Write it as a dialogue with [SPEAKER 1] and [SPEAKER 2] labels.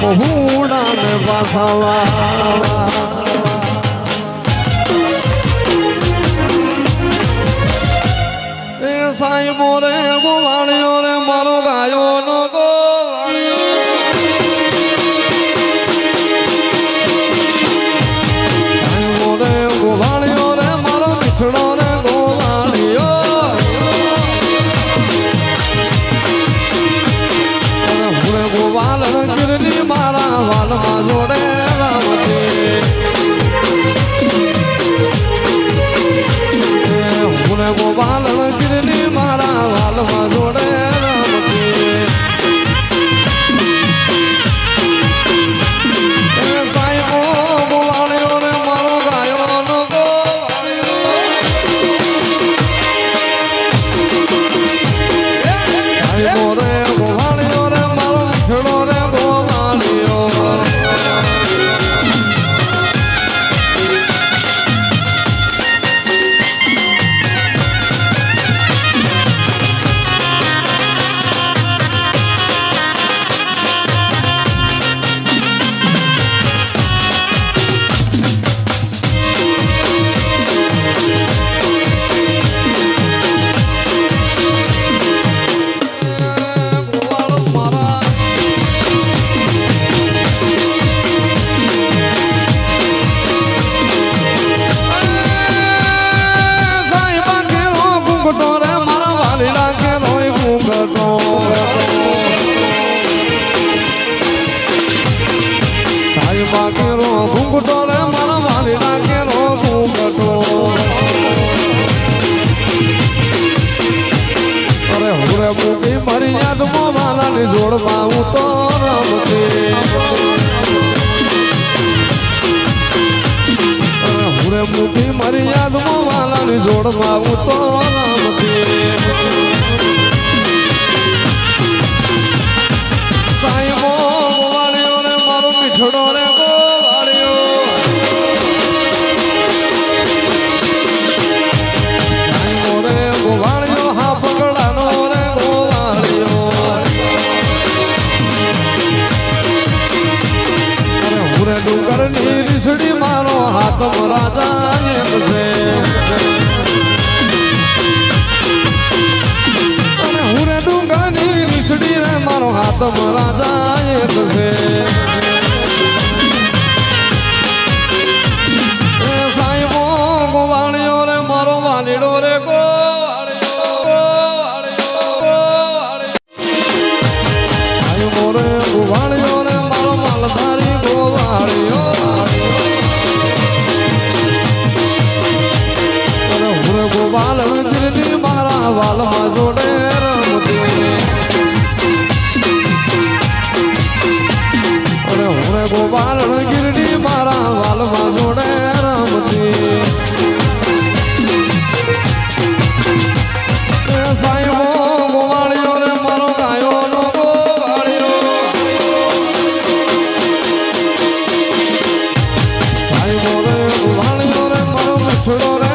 [SPEAKER 1] પહોળા ને પાછાવા એ સાહેબો રે ગોવાળિયો રે મારો ગાયો નો સાહેબો રે ગોવાળિયો રે મારો મીઠડો રે ગોવાળિયો હું ગોવાલ ગીરની મારા વાલમાં જોડે રામતી હું ગોવાલ ગીરની મારા વાલમાં જોડે રામતી સાહેબો ગોવાળિયો રે મારો ગાયો નો સાહેબો રે ગોવાળિયો રે મારો મીઠડો રે ગોવાળિયો ઘૂંઘટો રે મારા વાલી રાખેલો ઘૂંઘટો અરે હુરે મૂકી મારી યાદમાં વાલાની જોડમાં હું તો રમતી અરે હુરે મૂકી મારી યાદમાં વાલાની જોડમાં હું તો રમતી સાહેબો ગોવાળિયો રે મારો મીઠડો રે ડુંગરની રીસડી મારો હાથમ રાજા એક છે અને હુરે ડુંગરની રીસડી રે મારો હાથમ રાજા એક છે સાહેબો ગોવાળિયો રે મારો વાલીડો રે સાહેબો રે ગોવાળિયો રે મારો માલધારી ગોવાલ ગીરની મારા વાલમાં જોડે રમતી અરે હું ગોવાલ ગીરની મારા વાલમાં જોડે રમતી સાહેબો ગોવાળિયો રે મારો ગાયો નો ગોવાળિયો સાહેબો રે ગોવાળિયો રે મારો મીઠડો રે